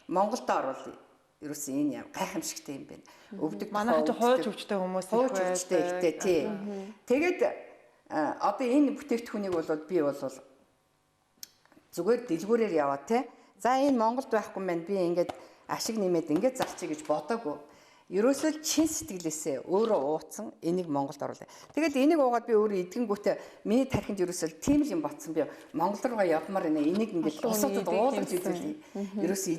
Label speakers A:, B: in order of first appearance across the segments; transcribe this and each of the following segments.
A: Монголд орвол ерөөсөн энэ гайхамшигтай юм байна.
B: Өвдөг манай хууч өвчтэй хүмүүс
A: ихтэй тий. Тэгээд одоо энэ бүтээгдэхүүнийг бол би бол зүгээр дэлгүүрээр яваа тий. За энэ Монголд байхгүй юм байна. Би ингээд ашиг нэмээд ингээд зарчий гэж бодоогүй. Ерөөсөө чин сэтгэлээсээ өөрөө ууцсан энийг Монголд оруулаа. Тэгэл энийг уугаад би өөрөө эдгэнгүүтээ миний тархинд ерөөсөө тийм л юм ботсон би Монгол руугаа явмаар байна. Энийг ингээд усуудад уулгаж үзүүлээ. Ерөөсөө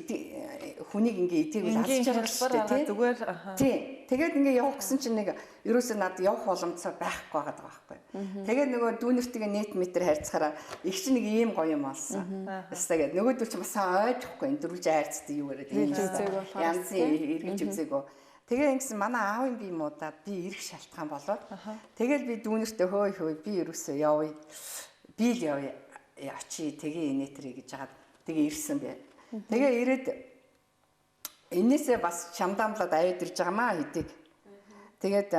A: хүнийг ингээд эдгийг алж байгаа шүү дээ.
B: Зүгээр
A: тий. Тэгээд ингээд явах гэсэн чинь нэг ерөөсөө надад явах боломжтой байхгүй байгаа байхгүй. Тэгээд нөгөө дүүнэртэйгээ нэт метр харьцахаараа их чинь нэг ийм гоё юм олсон. Ястаа гээд нөгөөдөл чинь бас ойлгохгүй энэ дөрвж айрцтай юу яриад янз эргэж үзээгөө. Тэгээ ингэсэн манай аавын би муудаад би ирэх шалтгаан болоод тэгэл би дүүнэртээ хөөе би ерөөсөө явъя. Би л явъя. Очие тэгээ инээтрий гэж хагаад тэгээ ирсэн бэ. Тэгээ ирээд энээсээ бас чамдаамлаад аваад ирж байгаамаа хэдэг. Тэгээд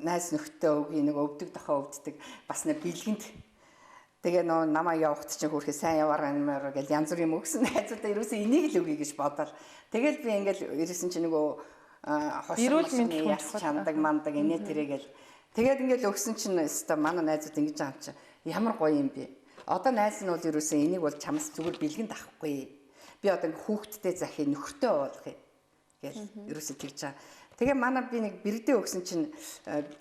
A: найз нөхдөд өгийн нэг өвдөг дохоо өвддөг бас нэг бэлгэнд тэгээ нөө намаа явахт чинь хөрхөө сайн яваараа нэмэр гэж янз бүр юм өгсөн найзуудаа ерөөсөө энийг л өгье гэж бодоод тэгэл би ингээл ирсэн чинь нөгөө
B: эрүүл мэндийн
A: яс чамдаг мандаг инээ тэрэгээл тэгээд ингээл өгсөн чинь өстө манай найзууд ингэж байгаа чинь ямар гоё юм бэ одоо найз нь бол ерөөсөө энийг бол чамс зүгээр бэлгэнд авахгүй би одоо хүүхдтэй захи нөхөртөө уулгая гэж ерөөсөө тэгж байгаа. Тэгээ манай би нэг бэрдээ өгсөн чинь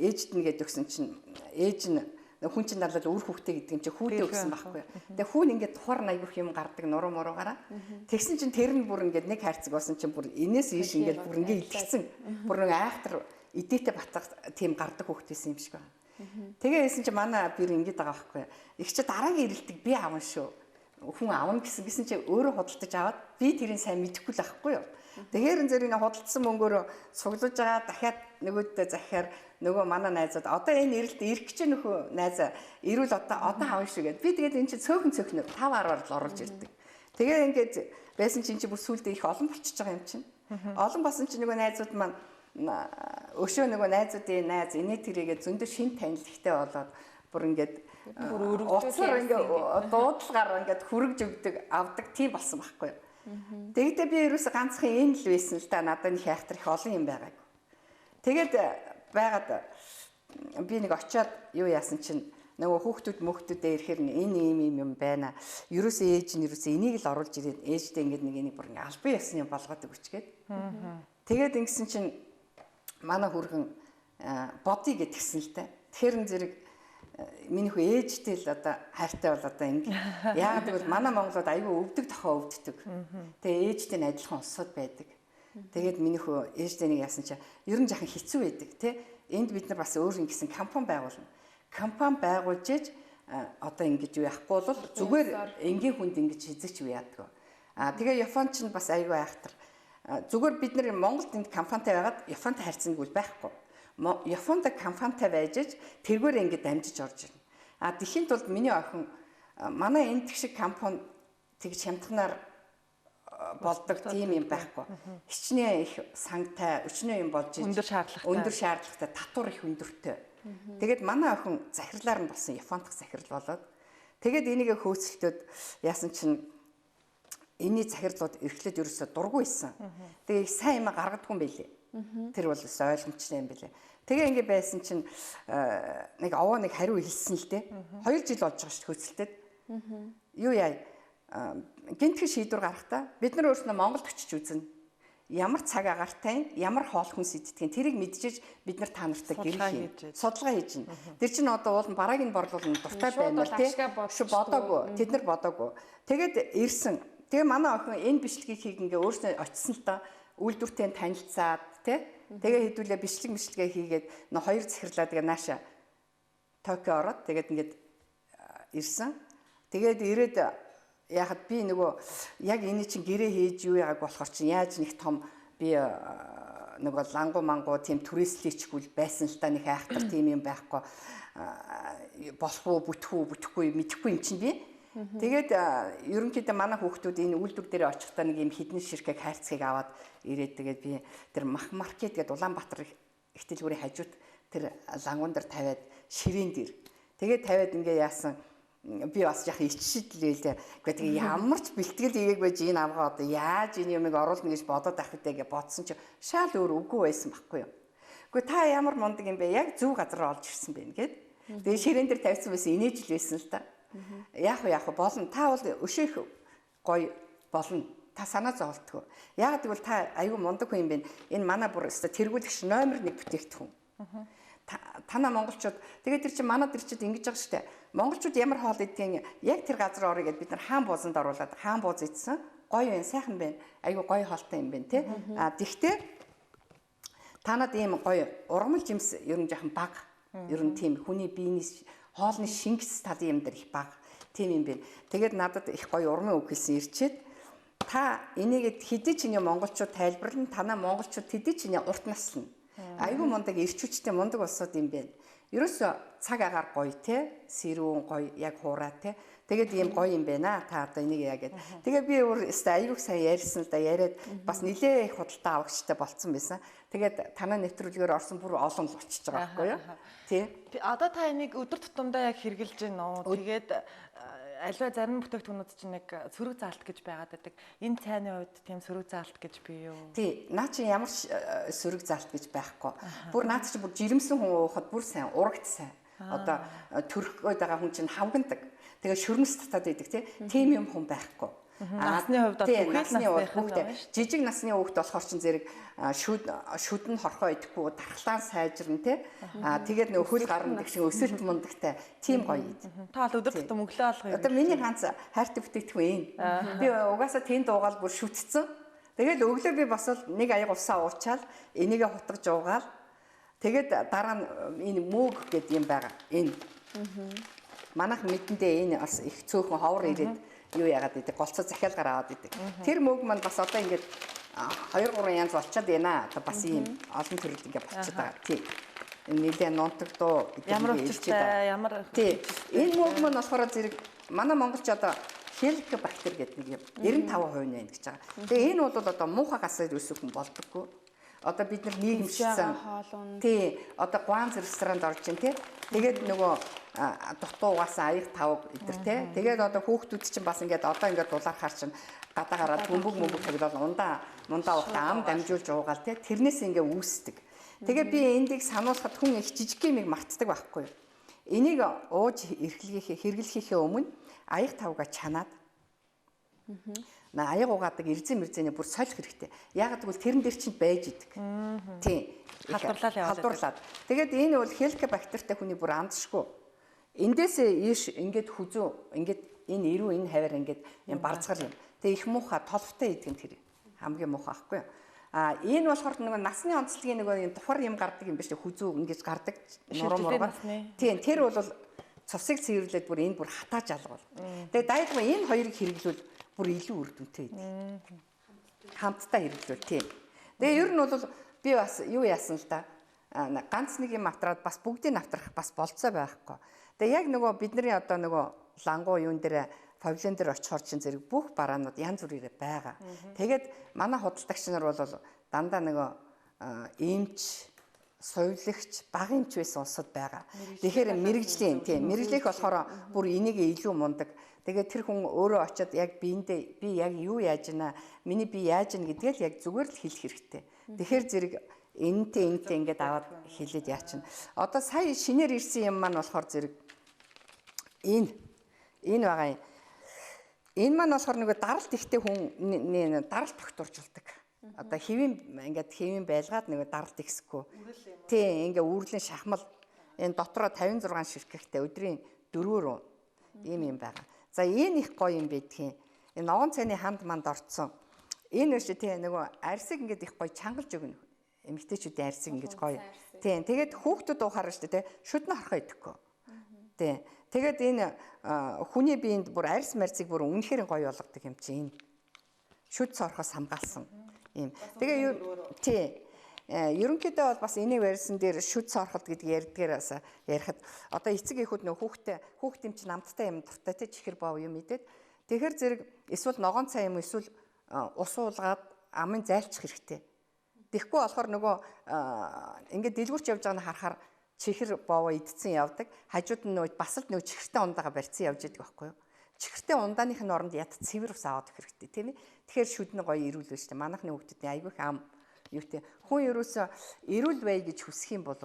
A: ээжд нэгэд өгсөн чинь ээж нь хүн чинь надад үр хүүхдээ гэдэг юм чи хүүдээ өгсөн байхгүй. Тэгээ хүүн ингээд тухаар аягүйх юм гардаг нуруу муруугаараа. Тэгсэн чинь тэр нь бүр ингээд нэг хайрцаг болсон чинь бүр энээс ийш ингээд бүр ингээд итгэцэн. Бүр нэг айхтар идээтэй батгах тийм гардаг хүүхдээсэн юм шиг байна. Тэгээ хэлсэн чинь манай бэр ингээд байгаа байхгүй. Их чи дараагийн ирэлтийг би аавна шүү. Хүн аавна гэсэн чи өөрөө худалдаж аваад би тэрийг сайн мэдэхгүй л байхгүй юу. Тэгэхээр зэрэг худалдсан мөнгөөр суглаж байгаа дахиад нөгөөдөө захиар нөгөө манай найзууд одоо энэ ирэлт ирэх гэж нөхөө найзаа ирүүл одоо авах шүү гэд. Би тэгээд эн чинь цөөхөн 5-10-аар л оруулж ирдэг. Тэгээ ингээд байсан чинь бүр сүулдэ их олон болчихж байгаа юм чинь. Олон болсон чинь нөгөө найзууд маань өшөө нөгөө найзуудын найз инээ тэрийгээ зөндөө шин танил ихтэй болоод бүр ингээд уцаар ингээд дуудлагаар ингээд хүргэж өгдөг авдаг тийм болсон байхгүй юу. Тэгтээ би ерөөсө ганцхан энэ л байсан л да надад нэг хайхтар их олон юм байгааг. Тэгээд байгаад би нэг очиод юу яасан чинь нөгөө хүүхдүүдээ ирэхээр энэ юм байна. Ерөөсөө ээж нь ерөөсөө энийг л оруулж ирээд ээжтэй ингээд нэг энийг бүр ингээд албан ёсны юм болгоод өгчгээд. Тэгээд ингэсэн чинь манай хүргэн бодъё гэдгсэн л та. Тэгэхээр зэрэг миний хүү ээжтэй л одоо хайртай бол одоо ингэ. Яагаад гэвэл манай Монголд аюу өвдөг тохоо өвддөг. Тэгээ ээжтэй нь адилхан улсууд байдаг. Тэгээд миний хүү ээжтэй нэг яасан чи ер нь жахан хэцүү байдаг тий. Энд бид нар бас өөр ингэсэн компани байгуулна. Компани байгуулж ээж одоо ингэж юу яахгүй бол зүгээр энгийн хүнд ингэж хизэж юу яадаг. Тэгээ Японд ч бас аюу айхтар. Зүгээр бид нар Монголд энд компанитай байгаад Японтай харьцангуй байхгүй. Японд компанитай байж тэргээр ингэ дамжиж орж ирнэ. Тэхийн тулд миний охин манай энэ шиг компани тэгж хямдханаар болдог тийм юм байхгүй. Хичнээн их сангтай, өчнөө юм болж өндөр шаардлагатай, татвар их өндөртэй. Тэгээд манай охин захирлаар нь болсон Японд захирал болоод тэгээд энийг хөөцөлтөд яасан чинь энэний захирлууд эрхлээд ерөөсө дургуйсан. Тэгээ сайн юм гаргадгүй юм байлээ. Тэр бол ойлгомжтой юм билээ. Тэгээ ингэ байсан чинь нэг овоо нэг хариу хэлсэн л дээ. 2 жил болж байгаа шүү хөөцөлтөд. Юу яа гинтхэн шийдвэр гаргахдаа бид нар өөрснөө Монголд очиж үзнэ. Ямар цаг агаартай, ямар хоол хүнс иддгийг тэрийг мэдчихэж бид нар та нартай гэрэл судалгаа хийж байна. Тэр чинь одоо уул бараагийн борлуулалт дуртай байна л тий. Шүү бодоогүй. Тэд нар бодоогүй. Тэгээд ирсэн. Тэгээ манай охин энэ бичлэгийг хийх ингээ өөрснөө очисон л та үйлдвэртэй танилцаад тий. Тэгээ хэдүүлээ бичлэгээ хийгээд нөө 2 захирлаа тэгээ нааша Токио ороод тэгээд ингээд ирсэн. Тэгээд ирээд яхад би нөгөө яг энэ чинь гэрээ хийж юу яаг болохоор чинь яаж нэг том би нөгөө лангу мангу тийм түрээслийчгүй байсан л та нэг айхтар тийм юм байхгүй болох уу бүтэхгүй мэдэхгүй юм чинь би. Тэгээд ерөнхийдөө манай хүүхдүүд энэ үйлдвэр дээр очихдаа нэг юм хідэн ширхэг хайрцгийг аваад ирээд тэгээд би тэр мах маркет гэдэг Улаанбаатар их дэлгүүрийн хажууд тэр лангуун дээр тавиад ширээн дээр тэгээд тавиад ингээ яасан би бас яг ичшидлээ л. Гэхдээ ямар ч бэлтгэл игээг байж энэ авгаа одоо яаж энэ юмыг оруулна гэж бодоод байх үедээ бодсон чи шал өөр үгүй байсан байхгүй юу. Гэхдээ та ямар мундаг юм бэ? Яг зөв газар олж ирсэн байна гэд. Тэгээ ширээн дээр тавьсан байсан инээж л байсан л та. Яг болно. Та бол өшөөх гоё болно. Та санаа зовлтгоо. Яг тэгвэл та айгүй мундаг хүн юм байна. Энэ манай бүр өстө тэргүүлэгч номер 1 бүтээгдэхүүн. Танаа монголчууд тэгээд тэр чинь манай төрчид ингэж байгаа штэ. Монголчууд ямар хоол идэх яг тэр газар орё гэдээ бид нар хаан буузанд оруулаад хаан бууз идсэн. Гоё байна, сайхан байна. Айгүй гоё хоолтой юм байна, тий. Тэгтээ танад ийм гоё ургамал жимс ер нь жоохон бага. Ер нь тийм хүний биений хоолны шингэс тал юм дээр их бага. Тийм юм байна. Тэгээд надад их гоё урмын үг хэлсэн ирчээд та энийг хэдий чиний монголчууд тайлбарлана, танаа монголчууд хэдий чиний урт наслна. Айгүй мундаг ирчүүчтэй мундаг улсууд юм байна. Ерөөсө цаг агаар гоё те, сэрүүн гоё, яг хуурай те. Тэгээд ийм гоё юм байна. Та одоо энийг яагаад. Тэгээ би өөрөөсөө айгүй сайн ярьсан л да яриад бас нилээ их худалдаа авагчтай болцсон байсан. Тэгээд танаа нэвтрүүлгээр орсон бүр олон л очиж байгаа байхгүй юу? Тий.
B: Одоо та энийг өдөр тутамдаа яг хэрглэж байна уу? Тэгээд аливаа зарим бүтээгдэхүүнүүд чинь нэг сөрөг заалт гэж байгаад байдаг. Энэ цайны үед тийм сөрөг заалт гэж бий юу?
A: Тий, наа чи ямар сөрөг заалт гэж байхгүй. Бүр наад чи бүр жирэмсэн хүн уухад бүр сайн, урагт сайн. Одоо төрөх гээд байгаа хүн чинь хавгандаг. Тэгээ шөрмөс татаад идэг тийм юм хүн байхгүй.
B: Насны хувьд
A: хүүхдээ жижиг насны хүүхд болохоор чин зэрэг шүдэн хорхоо идэхгүй дархлаан сайжрна тэгээд нөгөө хөл гарна гэх шиг өсөлт мундагтай тийм гоё ид.
B: Та бол өдөр тутам өглөө алга юм.
A: Одоо миний ганц хайртай бүтээгдэхүүн энэ. Би угаасаа тэнд уугаал бүр шүтцсэн. Тэгээд өглөө би бас нэг аяг усаа уучаал энийгээ хутгаж уугаал. Тэгээд дараа нь энэ мөөг гэдэг юм байгаа. Энэ. Манайх мэдэндээ энэ бас их цөөхөн ховор ирээд юу яагаад гэдэг голцоо захиалгаар аваад идэг. Тэр мөг маань бас одоо ингээд 2-3 янз болчиход байна. Одоо бас ийм олон төрөл ингээд болчиход байгаа. Тийм. Нилээ нунтагдуу
B: ямар өвчтэй ямар
A: тийм. Энэ мөг маань болохоор зэрэг манай монголч одоо хеликобактер гэдэг нэг юм 95% нэ гэж байгаа. Тэгээ энэ бол одоо муухай гасаар өсөх хүн болдоггүй. Одоо бид нар нийгэмшсэн. Тий. Одоо Гуанз ресторанд орж ин тий. Тэгээд нөгөө дутуу угаасан аяг тавг идэр тий. Тэгээд одоо хүүхдүүд чинь бас ингээд одоо ингээд дулаархаар чинь гадаа гараад бөмбөг тавилал мундаа ухтаа ам дамжуулж уугаал тий. Тэрнээс ингээд үүсдэг. Тэгээд би эндийг сануулхад хүн их жижиг юмыг мартдаг байхгүй юу? Энийг ууж хэрэглэхийнхээ өмнө аяг тавга чанаад аяг угаадаг эрзэн мэрзэний бүр солих хэрэгтэй. Ягаад гэвэл тэрэн дээр чинь байж идэг. Тийм. Халдварлаад. Тэгээд энэ бол хеликобактертай хүний бүр андшгүй. Эндээсээ ийш ингээд хүзүү ингээд энэ ирүү энэ хавар ингээд юм барцгал юм. Тэгээ их муухай толфтой идэг юм тэр. Хамгийн муухай байхгүй юу? Энэ болохоор нэг насны онцлогийн нэг юм тухар юм гардаг юм биш үү? Хүзүү ингэж гардаг. Нуруу. Тийм. Тэр бол цусыг цэвэрлээд бүр энэ бүр хатааж алгуул. Тэгээ дайгма энэ хоёрыг хэрэглүүл бүр илүү үр дүнтэй идэг. Хамтдаа хэрэглүүл тийм. Тэгээ ер нь бол би бас юу яасан л да. Ганц нэг юм автраад бас бүгдийг автрах бас болцоо байхгүй. Тэгээ яг нөгөө бидний одоо нөгөө лангуу юун дээр павильон дээр очихоор чинь зэрэг бүх бараанууд янз бүрээрээ байгаа. Тэгээд манай худалдагч нар бол дандаа нөгөө эмч, соёлогч, бага эмч байсан улсууд байгаа. Тэгэхээр мэрэгжлийн тийм мэрэгжлэх болохоор бүр энийг илүү мундаг. Тэгээд тэр хүн өөрөө очиод яг биендээ би яг юу яаж ийна, миний би яаж ийн гэдгээл яг зүгээр л хэлэх хэрэгтэй. Тэгэхээр зэрэг энэтэй ингээд аваад хэлээд яачин. Одоо сая шинээр ирсэн юм маань болохоор зэрэг энэ байгаа юм. Энэ маань болохоор нэг даралт ихтэй хүн даралт тогтворжулдаг. Одоо хэвийн байлгаад нэг даралт ихсэхгүй. Тийм ингээд үүрлэн шахмал энэ дотроо 56 ширхэгтэй өдрийн 4-өөр ийм юм байгаа. За энэ их гоё юм байдгийн. Энэ ногоон цайны ханд манд орцсон. Энэ өшөө тийм нөгөө арьсыг ингээд их гоё чангалж өгнө. Эмэгтэйчүүдийн арьсыг ингэж гоё. Тийм тэгээд хүүхдүүд уухаар штэ тий шүдэн харахаа идэхгүй. Тийм. Тэгээд энэ хүний биед бүр арьс марцыг бүр үнэхээр гоё болгодог юм чи энэ. Шүд цорхоос хамгаалсан юм. Тэгээ тий ерөнхийдөө бол бас энийг барьсан дээр шүд цорхолт гэдэг ярьдгаар бас ярихад одоо эцэг эхүүд нөх хүүхд юм чи намттай юм дуртай тий чихэр бов юм идэт тэгэхээр зэрэг эсвэл ногоон цай юм эсвэл ус уулгаад амын зайлчих хэрэгтэй. Тэгэхгүй болохоор нөгөө ингээд дэлгүүрч явж байгааг харахаар чихэр боовоо идсэн явдаг. Хажууд нь нөгөө бас л нөгөө чихэртэй ундаага барьцсан явж байдаг байхгүй юу? Чихэртэй ундааныхын оронд ят цэвэр ус аваад өгөх хэрэгтэй тийм ээ. Тэгэхээр шүдний гоё эрүүл байж та. Манайхны хүүхдүүдийн айгүйх ам юутэй. Хүн ерөөсөө эрүүл бай гэж хүсэх юм бол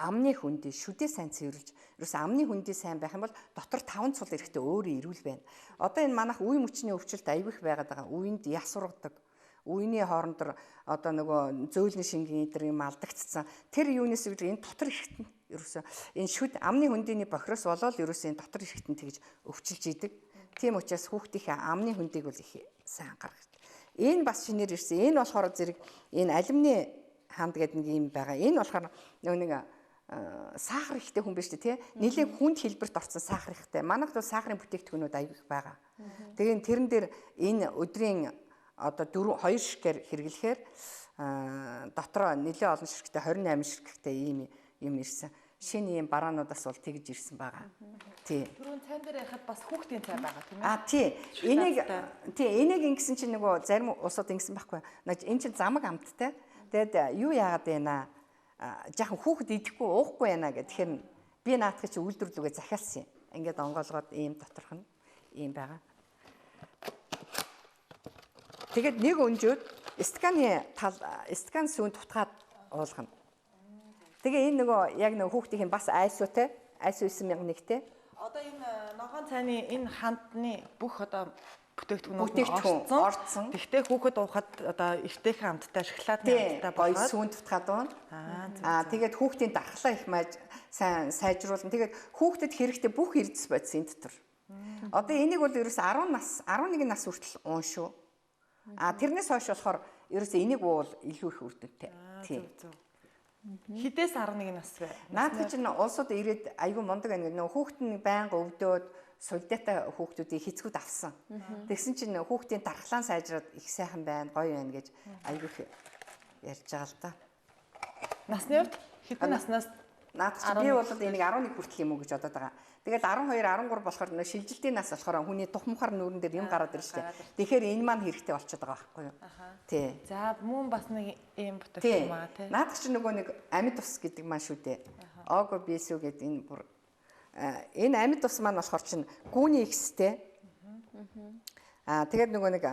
A: амны хүндээ шүдээ сайн цэвэрлж, ерөөсөө амны хүндээ сайн байх юм бол дотор 5 цул эрэхтэй өөрөө эрүүл байна. Одоо энэ манайх үе мөчний өвчлөлт айгүйх байгаад байгаа. Үеинд яс ургадаг. Үений хоорондор одоо нөгөө зөөлний шингийн эдэр юм алдагдсан. Тэр юунаас гэж энэ дотор эрэхтэн ерөөсөө энэ шүд амны хүндийний бохироос болоод ерөөсөө энэ дотор эрэхтэн тэгж өвчилж идэг. Тийм учраас хүүхдийнхээ амны хүндийг бол их сайн анхаарах хэрэгтэй. Энэ бас шинээр ирсэн. Энэ болохоор зэрэг энэ алюмины ханд гэдэг нэг юм байгаа. Энэ болохоор нөгөө нэг сахар ихтэй хүн биш үү те? Нилээн хүнд хэлбэрт орсон сахар ихтэй. Манайд бол сахарын бүтээгдэхүүнүүд аяг их байгаа. Тэгээд тэрэн дээр энэ өдрийн одоо 2 ширхгээр хэрэглэхээр дотроо нэлээ олон ширхтэй 28 ширхтэй ийм ирсэн. Шинэ ийм бараануудаас бол тэгж ирсэн байгаа. Тий.
B: Түрүүн цайн дээр яхад бас хүүхдийн цай байгаа тийм ээ.
A: Тий. Энийг ингэсэн чинь нөгөө зарим улсууд ингэсэн байхгүй. Энэ чинь замаг амттай. Тэгээд юу яагаад байна аа? Жаахан хүүхэд идэхгүй уухгүй байна гэх. Тэгэхээр би наадах чи үйлдвэрлэгээ захиалсан юм. Ингээд онгоолгоод ийм доторх нь ийм байгаа. Тэгээд нэг өнжөөд стакан сүүнд тутгаад уулгана. Тэгээ энэ нөгөө яг нөгөө хүүхдийн бас айсуу 9001-тэй.
B: Одоо энэ ногоон цайны энэ хандны бүх одоо бүтээгдэхүүнүүд
A: орцсон.
B: Тэгтээ хүүхэд уухад одоо эртээхэн амттай шоколадны амттай
A: гоё сүүнд тутгаад байна. Тэгээд хүүхдийн дархлаа их маж сайн сайжруулна. Тэгээд хүүхдэд хэрэгтэй бүх эрдэс бодис энэ дотор. Одоо энийг бол ерөөс 11 нас хүртэл уун шүү. Тэрнээс хойш болохоор ерөөс энийг уул илүү их үр дүнтэй. Тийм.
B: Хідээс 11 нас вэ?
A: Наадах чинь улсууд ирээд айгүй мундаг байна. Нөгөө хүүхэд нь байнга өвдөөд сулдаатай хүүхдүүдийг хэцгүүд авсан. Тэгсэн чинь хүүхдийн дархлаан сайжраад их сайхан байна, гоё байна гэж айгүй их ярьж байгаа л да.
B: Насны хувьд хэдэн наснаас
A: наадах чинь би бол энийг 11 хүртэл юм уу гэж бодоод байгаа. Тэгээд 12, 13 болохоор нөө шилжилтийн нас болохоор хүний тухмхар нүүрэн дээр юм гараад ирж штэ. Тэгэхээр энэ маань хэрэгтэй болчиход байгаа байхгүй юу? Тий.
B: За мөн бас нэг юм бүтээгдэхүүн маа тий.
A: Наадах чинь нөгөө нэг амьд ус гэдэг маань шүү дээ. Ого бисүү гэдэг энэ бүр энэ амьд ус маань болохоор чинь гүүний ихстэй. Тэгээд нөгөө нэг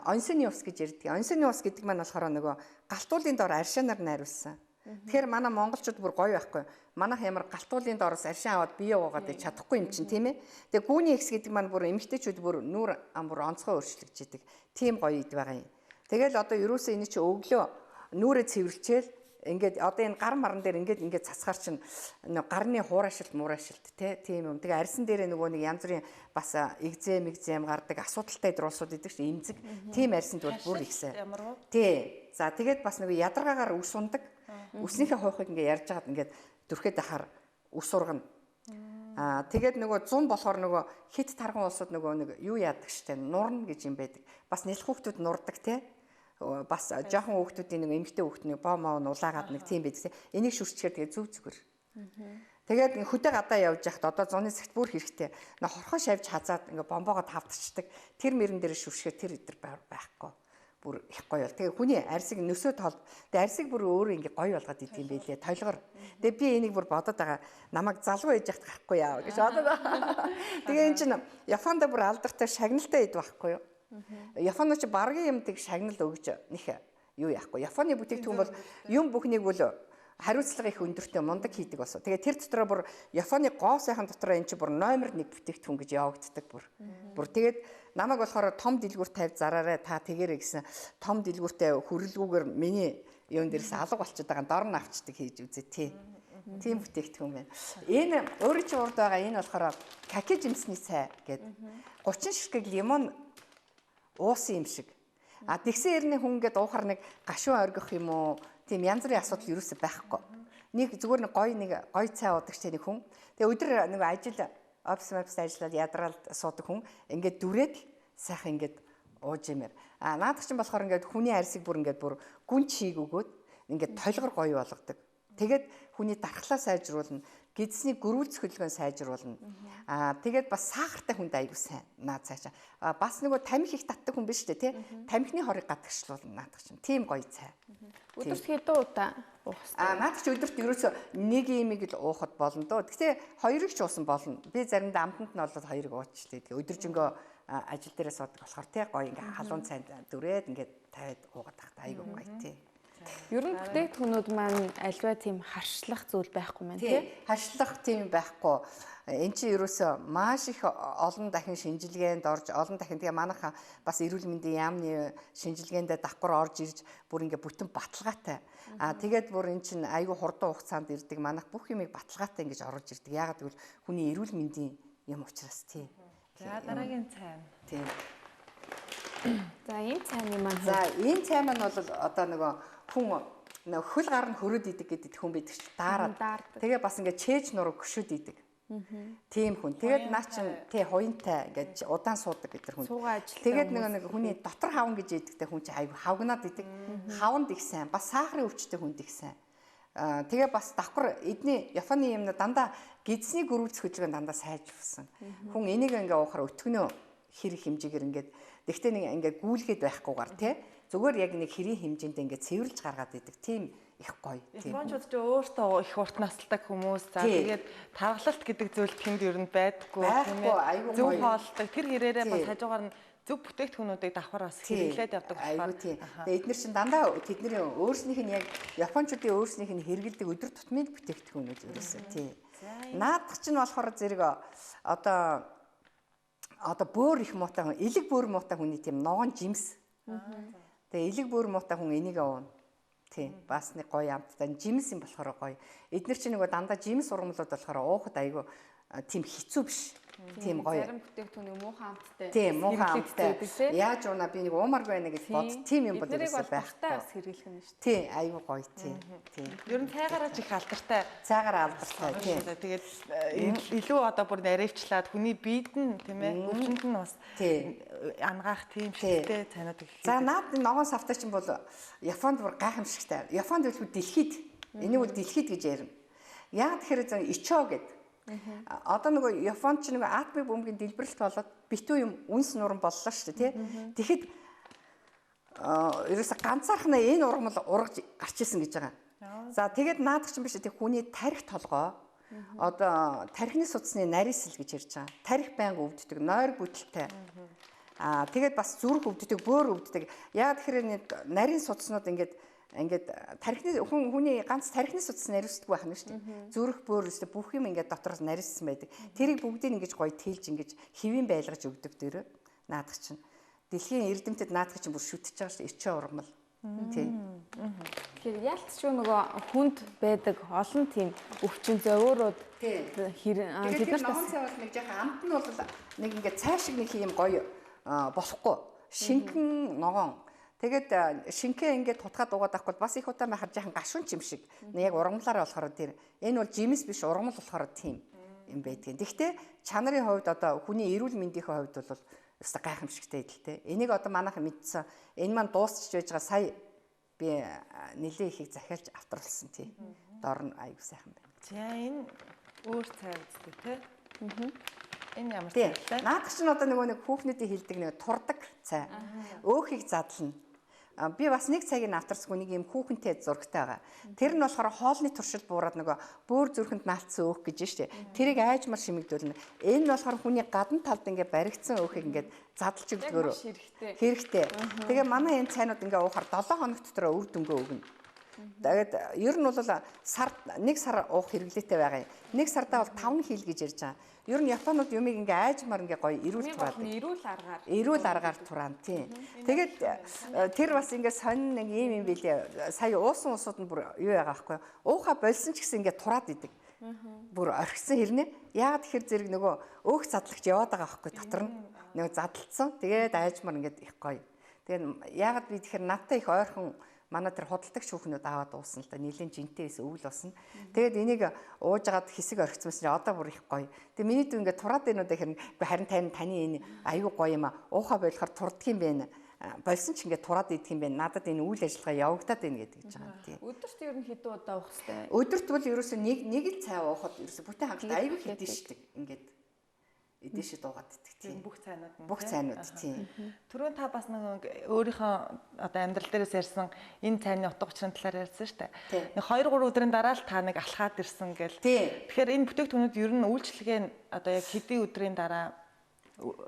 A: онсны ус гэж ярьдаг. Онсны ус гэдэг маань болохоор нөгөө галтуулын дор аршаанаар найруулсан. Тэгэхээр манай монголчууд бүр гоё байхгүй. Манайх ямар галтуулын доороос аршин аваад бие уугаад чадахгүй юм чинь тийм ээ. Тэгээ гүүний ихс гэдэг маань бүр эмэгтэйчүүд бүр нүүр ам бүр онцгой өөрчлөгдөж идэг. Тийм гоё ид байгаа юм. Тэгэл одоо ерөөсөө энэ чи өглөө нүрээ цэвэрлчээл ингээд одоо энэ гар маран дээр ингээд цацгаар чинь гарны хуурашилт муурашилт тийм юм. Тэгээ арьсан дээрээ нөгөө нэг янз бүрийн бас экзем гардаг асуудалтай идруулсууд идэг чинь эмзэг. Тийм арьсанд бол бүр ихсэ. Тий. За тэгээд бас нөгөө ядаргаагаар ус ундаг. Үснийхээ хуйхыг ингээд ярьж хагаад ингээд дүрхэд ахаар ус ургана. Тэгээд нөгөө 100 болохоор нөгөө хит тарган улсууд нөгөө нэг юу яадаг штэ нурна гэж юм байдаг. Бас нэлх хүүхдүүд нурдаг те. Бас жоохон хүүхдүүдийн нэг эмэгтэй хүүхдний боо моо нулаагаад нэг тийм байдаг те. Энийг шүрчгээр тэгээ зүг зүгээр. Тэгээд хөдөө гадаа явж яхад одоо зуны цагт бүр хэрэгтэй. Нэг хорхоо шавьж хазаад ингээ бомбоогоо тавтчихдаг. Тэр мөрөн дээр шүршгээ тэр өдр байхгүй. Бүр их гоё бол. Тэгээ хүний арьсыг нөсөө тол. Тэгээ арьсыг бүр өөрөө ингээ гоё болгоод идэв юм байлээ. Толгор. Тэгээ би энийг бүр бодоод байгаа. Намайг залуу ээж яхад гарахгүй яа гэж бодоод. Тэгээ эн чинь Японд бүр алдартай шагналтай ид байхгүй юу? Японооч баргийн юмдаг шагнал өгж нэх юу яахгүй. Японы бүтээгдэхүүн бол юм бүхнийг бол хариуцлага их өндөртэй мундаг хийдэг болсон. Тэгээ тэр дотроо бүр Японы гоо сайхан дотроо эн чинь бүр номер 1 бүтээгдэхүүн гэж явагддаг бүр. Бүр тэгээд намайг болохоор том дэлгүүр тавьж зараарай та тэгэрэй гэсэн том дэлгүүртэй хөрөлгүүгээр миний юун дээрээс алга болчиход байгаа дор нь авчдаг хийж үзээ тий. Тийм бүтээгдэхүүн байна. Энэ өөрөө чи урд байгаа энэ болохоор каки жимсний цай гэдэг 30 ширхэг лимон уусан юм шиг. Тэгсэн эртний хүн ингээд уухаар нэг гашуун оргих юм уу? Тийм янз бүрийн асуудал юусоо байхгүй. Нэг зүгээр нэг гоё цай уудаг ч нэг хүн. Тэгээ өдөр нэг ажил офис ажиллаад ядраад суудаг хүн ингээд дүрээд сайхан ингээд ууж юмэр. Наадах чинь болохоор ингээд хүний арьсыг бүр гүн чийг өгөөд ингээд толгор гоё болгодог. Тэгээд хүний дархлаа сайжруулна. гидсний гөрүүлц хөдөлгөөн сайжруулна. Тэгээд бас сахартай хүнд аягүй сайн наад цаашаа. Бас нөгөө тамхи их татдаг хүн биш үү те? Тамхины хорыг гадагшлуулна наадах чинь. Тийм гоё цай.
C: Өдөрт хэдэн удаа уух вэ?
A: Наадах чи өдөрт ерөөсөө нэг имийг л уухад болно доо. Гэхдээ хоёрыг ч уусан болно. Би заримдаа амтанд нь бол хоёрыг уучдаг. Тэгээ өдөржингөө ажил дээрээ суудаг болохоор те гоё ингээ халуун цайнд дүрээд ингээ тавиад уугаад тахтай аягүй гоё тий.
C: Ер нь бүтээгдэхүүнүүд маань альва тийм харшлах зүйл байхгүй мэн тий.
A: Харшлах тийм байхгүй. Энд чинь ерөөсөө маш их олон дахин шинжилгээнд орж олон дахин тэгээ манайха бас эрүүл мэндийн яамны шинжилгээндээ давхар орж ирж бүр ингээ бүтэн баталгаатай. Тэгээд бүр эн чинь аюу хурдан хугацаанд ирдэг манайх бүх юмыг баталгаатай ингэж оруулж ирдэг. Яагаад гэвэл хүний эрүүл мэндийн юм учраас тий.
B: За дараагийн цай.
A: Тий.
C: За энэ цайны маань
A: энэ цай маань бол одоо нөгөө хүн хөл гар нь хөрөөд идэг гэдэг хүн байдаг ч даарад. Тэгээ бас ингээ чээж нуруу гөшөд идэг. Тийм хүн. Тэгээд наа чин тий хуянтай ингээд удаан суудаг гэдэг хүн. Тэгээд нэг хүний дотор хавн гэж яддагтай хүн чинь айгу хавгнаад идэг. Хавнд их сайн. Бас сахарын өвчтэй хүнд их сайн. Тэгээ бас давхар эдний Японы юм дандаа гидсний гөрүүлц хөдөлгөөн дандаа сайжруулсан. Хүн энийг ингээ уухаар өтгөнөө хэрэг хэмжээгээр ингээд тэгтээ нэг ингээ гүйлгээд байхгүйгээр тий зүгээр яг нэг хэрийн хэмжээнд ингээ цэвэрлж гаргаад идэг. Тийм их гоё.
B: Японочууд ч өөртөө их урт насалтай хүмүүс. За тэгээд тархалт гэдэг зүйл тэнд ер нь байдаггүй тийм ээ. Зөв хооллдог. Тэр хэрээрээ бас хажуугаар нь зөв бүтээгдэхүүнүүдийг давхар бас хэрэглээд явдаг болохоор.
A: Тэгээд эдгээр чинь дандаа тэдний өөрснийх нь яг Японочдын өөрснийх нь хэрэгэлдэг өдөр тутмын бүтээгдэхүүнүүд ерөөсөө тий. Наадах чинь болохоор зэрэг одоо бөөр их муутай хүн, элэг бөөр муутай хүний тийм ногоон жимс. Тэгээ элэг бөөр муутай хүн энийг авна. Тий, бас нэг гоё амттай жимс юм болохоор гоё. Эдгээр чинь нөгөө дандаа жимс ургамлууд болохоор уухад айгүй тийм хэцүү биш. Тийм гоё.
C: Зарим бүтээгдэхүүн муухан амттай.
A: Тийм, муухан амттай. Яаж уунаа би нэг уумаргүй байна гэж бод. Тийм юм бол
C: ерөөсөө байхгүй. Бас хэрэглэх нь шүү дээ.
A: Тий, айгүй гоё тий. Тий.
B: Ер нь цайгаараа ч их алдартай.
A: Цайгаараа алдартай тий.
B: Тэгээд илүү одоо бүр наривчлаад хүний биед нь тийм ээ өвчнөд нь бас ангаах тийм шигтэй цайнууд их.
A: За наад ногоон савтай чинь бол Японд бүр гайхамшигтай. Японд бол дэлхийд энийг бол дэлхийд гэж ярина. Яг тэгэхээр ичоо гэдэг. Одоо нөгөө Японд ч нөгөө атомын бөмбөгийн дэлбэрэлт болоод битүү юм үнс нуран боллоо шүү дээ тий. Тэгэхэд ерөөсө ганцаархнаа энэ ургамал ургаж гарч исэн гэж байгаа. За тэгээд наадах чинь биш тий хүний тарих толгой одоо тархины судасны нарийсэл гэж ярьж байгаа. Тарих байнга өвддөг, нойр бүтэлтэй. Тэгээд бас зүрх өвддөг, бөөр өвддөг. Яг тэгэхээр нарийн судаснууд ингээд тархины хүний ганц тархины судас наривсдаг байх нь шүү дээ. Зүрх бөөр өстө бүх юм ингээд дотроос наривссан байдаг. Тэрийг бүгдийг ингэж гоё тэлж ингэж хэвийн байлгаж өгдөг дөрөө наадах чинь. Дэлхийн эрдэмтэд наадах чинь бүр шүтэж байгаа шүү дээ. Ичээ ургамал. Тий.
C: Тэгэхээр ялцчгүй нөгөө хүнд байдаг олон тийм өвчин зовоорууд
A: тэд нар ногоон цай бол нэг жоохон амт нь бол нэг ингээд цай шиг нэг юм гоё болохгүй. Шинхэн ногоон. Тэгээд шинхээ ингээд тутгаад угаад авахгүй бас их удаа байхад жоохон гашуун юм шиг. Яг ургамлаараа болохоор тэр энэ бол жимс биш ургамал болохоор тийм юм байдгийн. Гэхдээ чанарын хувьд одоо хүний эрүүл мэндийнхээ хувьд бол өстой гайхамшигтай идэлтэй. Энийг одоо манайхан мэдсэн. Энэ маань дуусчих байж байгаа сая би нэлээ ихийг захиалж автралсан тий. Дор нь аягүй сайхан байна.
B: За энэ өөр цай үстэй тий. Энэ ямар цай вэ?
A: Наадах чинь одоо нөгөө нэг хүүхнүүдийн хилдэг нэг турдаг цай. Өөхийг задлана. Би бас нэг цагийг авторсгүй нэг юм хүүхэнтэй зурагтай байгаа. Тэр нь болохоор хоолны туршил буураад нөгөө бөөр зүрхэнд наалтсан өөх гэж штэ. Тэрийг айжмар шимэгдүүлнэ. Энэ нь болохоор хүний гадна талд ингээд баригдсан өөхийг ингээд задлж өгдөгөөр. Хэрэгтэй. Тэгээ манай энэ цайнууд ингээд уухаар 7 хоног дотор үр дүнгээ өгнө. Тэгээд ер нь бол сард 1 сар уух хэрэглээтэй байгаа юм. 1 сардаа бол 5 хил гэж ярьж байгаа. Ер нь Японууд юмыг ингээ айжмаар ингээ гоё эрүүл тураад. Эрүүл аргаар тураан тийм. Тэгээд тэр бас ингээ сонин нэг юм билээ. Сая уусан усууд нь бүр юу байгаа байхгүй юу? Ууха болсон ч гэсэн ингээ тураад идэг. Бүр орхисон хэрнээ. Яагаад тэгэхээр зэрэг нөгөө өөх задлагч яваад байгаа байхгүй дотор нь. Нөгөө задлцсан. Тэгээд айжмаар ингээ их гоё. Тэгээд яагаад би тэгэхээр надтай их ойрхон манай тэр худалдагч хүүхнүүд аваад уусан л да нэлийн жинтэйс өвөл болсон. Тэгээд энийг уужгаад хэсэг орхицсан чинь одоо бүр их гоё. Тэгээд миний дүү ингээд тураад байнуудаа хэрнэ харин таны энэ аюу гоё юм а. Уухаа болохоор турддаг юм байна. болсон ч ингээд тураад идэх юм байна. Надад энэ үйл ажиллагаа явагдаад байна гэдэг гэж байгаа юм тий.
C: Өдөрт ер нь хэдэн удаа уух хэрэгтэй?
A: Өдөрт бол ерөөсөө нэг л цай уухад ерөөсөө бүтэн хангалт аягүй хэдэн штеп ингээд эдээшээ дуугаад идэх тийм. Бүх цайнууд тийм.
B: Түрүүн та бас нэг өөрийнхөө одоо амьдрал дээрээс ярьсан энэ цайны утга учирын талаар ярьсан шүү дээ. Нэг 2-3 өдрийн дараа л та нэг алхаад ирсэн гэл. Тэгэхээр энэ бүтээгдэхүүнүүд ер нь үйлчлэгээ нь одоо яг хэдийн өдрийн дараа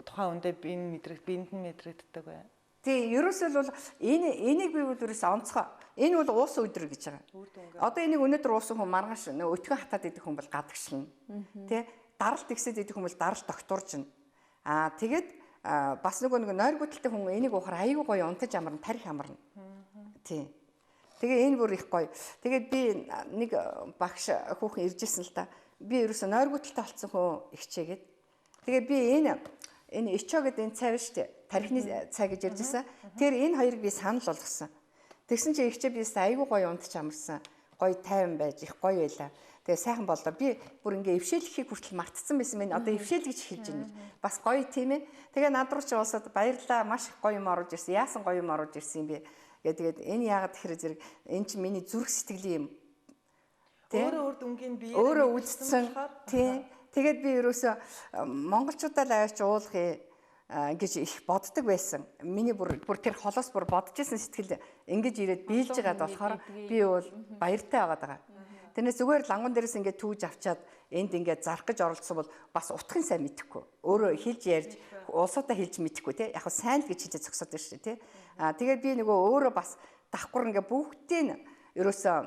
B: тухайн үндэ биед нь мэдрэгддэг бай.
A: Тий, ерөөсөө бол энийг би бол ерөөсөө онцгой. Энэ бол уус өдөр гэж байгаа. Одоо энийг өнөөдөр уусан хүн маргааш нөө өтгөн хатаад идэх хүн бол гадагшлна. Тий, даралт ихсэд идэх хүн бол даралт докторжно. Тэгээд бас нэг нойр гүтэлтэй хүн энийг уухаар аягүй гоё унтаж амарна, тарих амарна. Тий. Тэгээ энэ бүр их гоё. Тэгээд би нэг багш хүүхэн иржсэн л да. Би ерөөсөө нойр гүтэлтэй болсон хүн ихчээгээд. Тэгээ би энэ ичо гэдэг энэ цай шүү дээ. Тарихны цай гэж ярьжсэн. Тэр энэ хоёрыг би санал болгосон. Тэгсэн чинь ихчээ би аягүй гоё унтаж амарсан. Гоё тайван байж их гоё байлаа. Тэгээ сайхан боллоо. Би бүр ингээ ившээлхийг хүртэл мартцсан байсан мэн. Одоо ившээл гэж хэлж байна. Бас гоё тийм ээ. Тэгээ над руу ч уусаад баярлаа. Маш их гоё юм оруулж ирсэн. Яасан гоё юм оруулж ирсэн юм бэ? Тэгээд энэ яагаад тэгэхээр зэрэг энэ чинь миний зүрх сэтгэлийн юм.
B: Өөрөө үрд өнгийн бие
A: өөрөө үдцсэн. Тийм. Тэгээд би ерөөсөө монголчуудаа л аваач уулахыг гэж их боддог байсан. Миний бүр тэр холоос бүр бодож исэн сэтгэл ингэж ирээд биелж байгаад болохоор би бол баяртай байгаа. Тэрнээс зүгээр лангуун дээрээс ингээд түүж авчаад энд ингээд зарах гэж оролцсон бол бас утгын сайн мэдэхгүй. Өөрөө хэлж ярьж улсуудаа хэлж мэдэхгүй тий. Яг сайн л гэж хэлж зогсоод байна шүү тий. Тэгээд би нөгөө өөрөө бас давхар ингээд бүгдийг ерөөсөө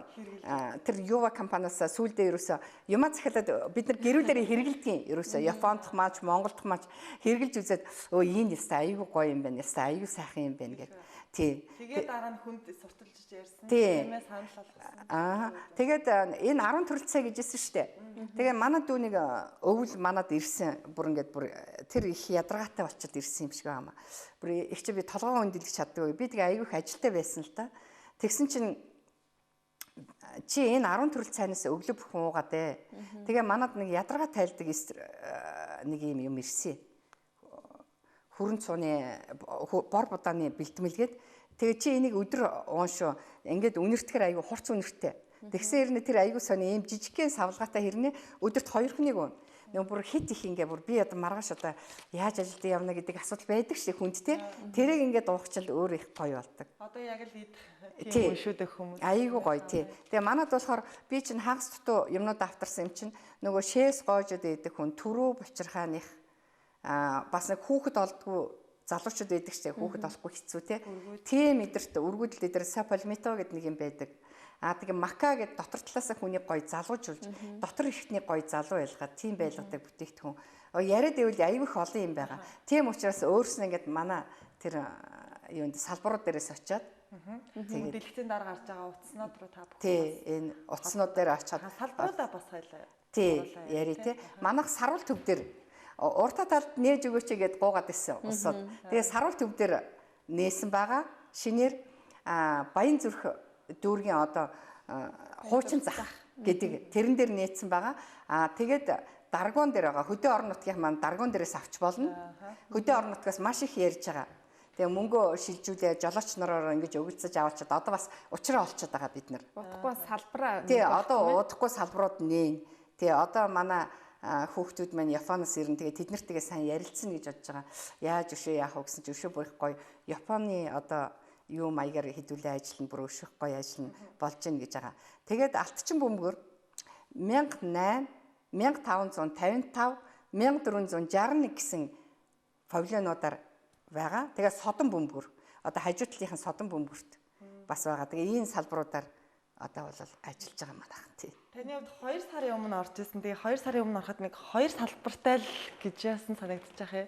A: тэр Юва компаниас сүүлдээ ерөөсөө юмаа захиалаад бид нар гэрүүлээрээ хэрэгэлдэг юм. Ерөөсөө Японд маач, Монголд маач хэрэгэлж үзээд өө энэ яста аюу гоё юм байна. Яста аюу сайхан юм байна гэдэг. Тий.
B: Тэгээд дараа нь хүнд сурталчиж ярьсан.
A: Тиймээс санал болгосон. Тэгээд энэ 10 төрөл цай гэжсэн шүү дээ. Тэгээ манай дүүнийг өвөл манад ирсэн. Бүр ингээд бүр тэр их ядаргаатай болчиход ирсэн юм шиг байна. Бүр их чи би толгоо өндөлж чаддгүй. Би тэгээ аюух ажилтай байсан л та. Тэгсэн чинь чи энэ 10 төрөл цайнаас өглөө бүхэн уугаад ээ. Тэгээ манад нэг ядаргаа тайлдаг нэг юм ирсэн. Хүрэн цууны бор будааны бэлтмэлгээд тэгээ чи энийг өдөр ууншуу ингээд үнэртгэр аягүй хурц үнэртэй. Тэгсэн хэрнээ тэр аягүй сони ийм жижигхэн савлгаатай хэрнээ өдөрт 2 хүнийг уун. Нэг бүр хит их ингээ бүр би одоо маргааш одоо яаж ажилд явна гэдэг асуудал байдаг шээ хүнд те. Тэрийг ингээд уухчил өөр их гоё болдог.
B: Одоо яг л тийм шүү дээ хүмүүс.
A: Аягүй гоё тий. Тэгээ манад болохоор би чинь хагас дутуу юмнууд авторсан юм чинь нөгөө шээс гоожод байдаг хүн түрүү бочирхааных бас нэг хүүхэд олдгүй залуучууд байдаг шээ хүүхэд олохгүй хэцүү те. Тийм эдэрт өргөдөл эдэр саполмито гэдэг нэг юм байдаг. Тэгээ мака гэдэг дотор талаасаа хүнийг гоё залуужулж дотор ихтний гоё залуу байлгаад тийм байлгадаг бүтээгдэхүүн. Яриад ивэл аягүй их олон юм байгаа. Тийм учраас өөрснөө ингээд манай тэр юунд салбарууд дээрээс очиад
B: тэгээд дэлгэцийн дараа гарч байгаа утаснууд руу та бүх.
A: Тий, энэ утаснууд дээр очиад
B: салбаруудаа бас хоёлаа.
A: Тий, яри тий. Манайх саруул төв дээр урта талд нээж өгөөч гэгээд гуугаад ирсэн усууд. Тэгээ саруул төв дээр нээсэн байгаа. Шинээр Баян зүрх дүүргийн одоо хуучин зах гэдэг тэрэн дээр нээсэн байгаа. Тэгээд даргуун дээр байгаа. Хөдөө орон нутгийн маань даргуун дээрээс авч болно. Хөдөө орон нутгаас маш их ярьж байгаа. Тэгээ мөнгөө шилжүүлээ жолооч нараар ингэж өгөлцөж аваачаад одоо бас учраа олцоод байгаа бид нар.
C: Удахгүй салбараа.
A: Тий, одоо удахгүй салбарууд нээн. Тэгээ одоо манай хүүхдүүд маань Японоос ирэн тэгээ тэд нартгээ сайн ярилцсан гэж бодож байгаа. Яаж өшөө яах вэ гэсэн чинь өшөө бүр их гоё Японы одоо юу маягаар хэдүүлээ ажиллана бүр өшөх гоё ажиллана болж гин гэж байгаа. Тэгээд алтчин бөмбөр 1008, 1555, 1461 гэсэн павильонуудаар байгаа. Тэгээ содон бөмбөр одоо хажуу талынхан содон бөмбөрт бас байгаа. Тэгээ ийм салбаруудаар одоо бол ажиллаж байгаа манайх тий.
B: Таны хувьд 2 сарын өмнө орж ирсэн. Тэгээ 2 сарын өмнө ороход нэг 2 салбартай л гэж яасан санагдчих яах вэ?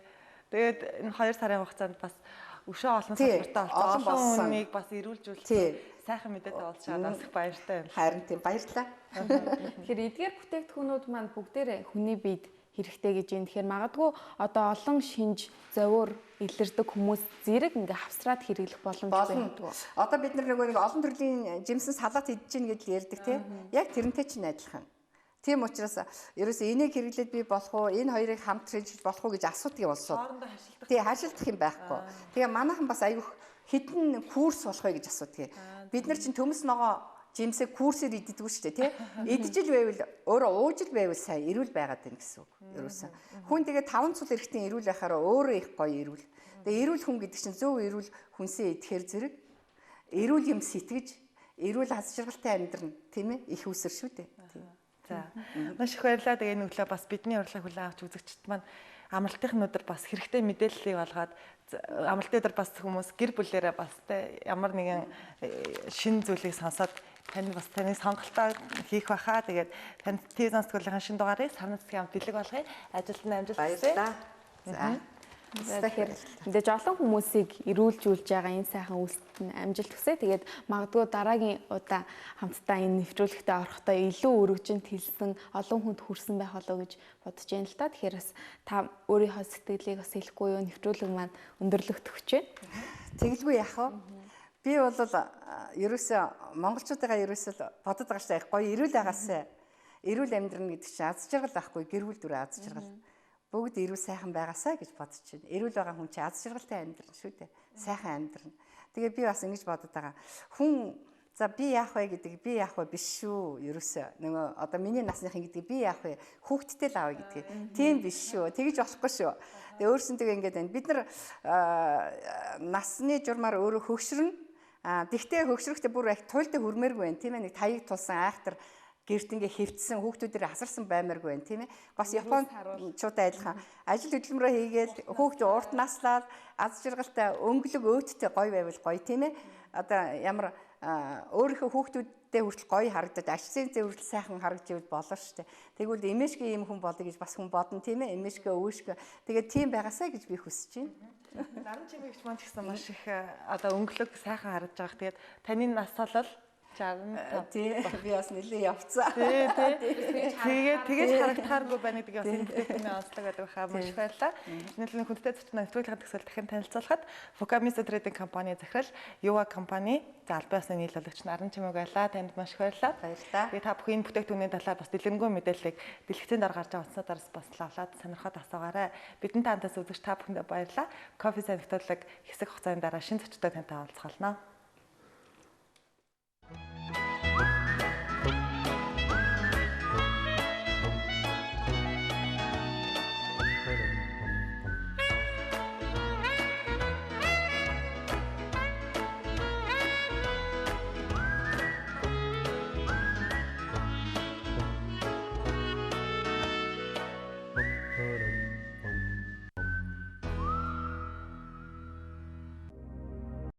B: Тэгээд энэ 2 сарын хугацаанд бас өшөө олон салбартай болсон. Олон хүнийг бас ирүүлжүүлсэн. Сайхан мэдээтэй олж чадаас их баяртай байна.
A: Харин тийм баярлалаа.
C: Тэгэхээр эдгээр бүтээгдэхүүнүүд маань бүгдээрээ хүний биед хэрэгтэй гэж юм. Тэгэхээр магадгүй одоо олон шинж зовоор илэрдэг хүмүүс зэрэг ингээ хавсраад хэрэглэх боломж байдаг.
A: Одоо бид нэг олон төрлийн жимсэн салат идэж гин гэдэл ярьдаг тийм. Яг тэрнтэй чинь адилхан. Тийм учраас ерөөсөө энийг хэрэглээд би болох уу, энэ хоёрыг хамт хийж болох уу гэж асуудаг юм болсоо.
B: Хоорондоо харшилдах.
A: Тий, харшилдах юм байхгүй. Тэгээ манайхан бас айгүйх Хитэн курс болох вэ гэж асуудгийг. Бид нар чинь төмс ногоо жимсээ курсээр иддэггүй шүү дээ, тий? Идчихэл байвал өөрөө уужил байвал сайн эрүүл байгаад байна гэсэн үг. Ерөөсөн. Хүн тэгээ 5 цул эрэгтэн эрүүл байхаараа өөрөө их гоё эрүүл. Тэгээ эрүүл хүн гэдэг чинь зөв эрүүл хүнсээ идэхээр зэрэг эрүүл юм сэтгэж, эрүүл аз жаргалтай амьдрна, тийм ээ? Их үсэр шүү дээ.
B: За. Маш их баярлалаа. Тэгээ энэ өглөө бас бидний урилгыг хүлээн авч үзэгчд маань амралтын өдөр бас хэрэгтэй мэдээллийг олгоод амралтын өдөр бас хүмүүс гэр бүлээрээ бас ямар нэгэн шин зүйлийг сонсоод тань бас таны сонголтоо хийх байхаа. Тэгээд танд ТV сонсгуулын шин дугаарыг санаа зовгийн хамт дэлэг болгоё. Ажилд нь амжилт хүсье.
A: За.
C: Тэгэхээр мэдээж олон хүмүүсийг эрүүлжүүлж байгаа энэ сайхан үйлсэд нь амжилт хүсье. Тэгээд магадгүй дараагийн удаа хамтдаа энэ нэвтрүүлэгтээ орохдоо илүү өргөжинд хэлсэн олон хүнд хүрсэн байх болов уу гэж бодож байна л да. Тэгэхээр бас та өөрийнхөө сэтгэлийг бас хэлэхгүй юу нэвтрүүлэг маань өндөрлөгт өгч байна.
A: Тэгэлгүй яах вэ? Би бол ерөөсөө монголчуудаа ерөөсөө бодод байгаа шүү дээ. Гоё эрүүл байгаасаа эрүүл амьдрна гэдэг чинь аз жаргал байхгүй гэр бүл дүрээ аз жаргал. Бүгд эрүүл сайхан байгаасаа гэж бодож байна. Эрүүл байгаа хүн чинь аз жаргалтай амьдрна шүү дээ. Сайхан амьдрна. Тэгээ би бас ингэж бодод байгаа. Хүн за би яах вэ гэдэг би яах вэ биш шүү. Ерөөсөө нөгөө одоо миний насныхын гэдэг би яах вэ? Хүүхдтэй л аавь гэдэг. Тийм биш шүү. Тэгэж болохгүй шүү. Тэгээ өөрсөнтэйгээ ингэж байна. Бид нар насны журмаар өөрөө хөгшрөн. Тэгтээ хөгшрөхтэй бүр их туйлдаа хүрмээргүй байна. Тийм ээ нэг таяг тулсан айхтар гэрт ингээ хөвцсөн хүүхдүүдээр асарсан баймааргүй байна тийм ээ. Бас Япончуудаа адилхан ажил хөдөлмөрөө хийгээд хүүхд урт наслаад аз жаргалтай өнгөлөг өөдтэй гоё байвал гоё тийм ээ. Одоо ямар өөрийнхөө хүүхдүүдтэй хүртэл гоё харагдаад ажлын зэв хүртэл сайхан харагдж ивэл болоо шүү дээ. Тэгвэл эмээшгээ ийм хүн болъё гэж бас хүн бодно тийм ээ. Эмээшгээ өвөөшгээ тэгээд тийм байгаасаа гэж би хүсэж байна.
B: Наран чимээгч маань ч гэсэн маш их одоо өнгөлөг сайхан харагдж байгаа. Тэгээд таны нас бол 65.
A: Тий, би бас нэлээ явцсан.
B: Тэгээд харагдахааргүй байна гэдгийг бас энэ бүтээгдэхүүний онцлог гэдэг байхаа маш их баярлалаа. Нийлэн хүндтэй зочин нэвтрүүлгийн төгсгөл дахин танилцуулахад Focamiso Trading компани захирал Yuva компани за албан ёсны нийлүүлэгч Наран Чимээг байлаа. Танд маш их баярлалаа.
A: Баярлалаа.
B: Тэгээд та бүхэн бүтээгдэхүүний талаар бас дэлгэрэнгүй мэдээллийг дэлгэцийн дор гарч байгаа утаснуудаас бас лавлаад сонирхоод асуугаарай. Бидний таантаас үзэгч та бүхэндээ баярлалаа. Кофе сайн нэвтрүүлэг хэсэг хугацааны дараа шинэ зочдтой тантай уулзгалаа.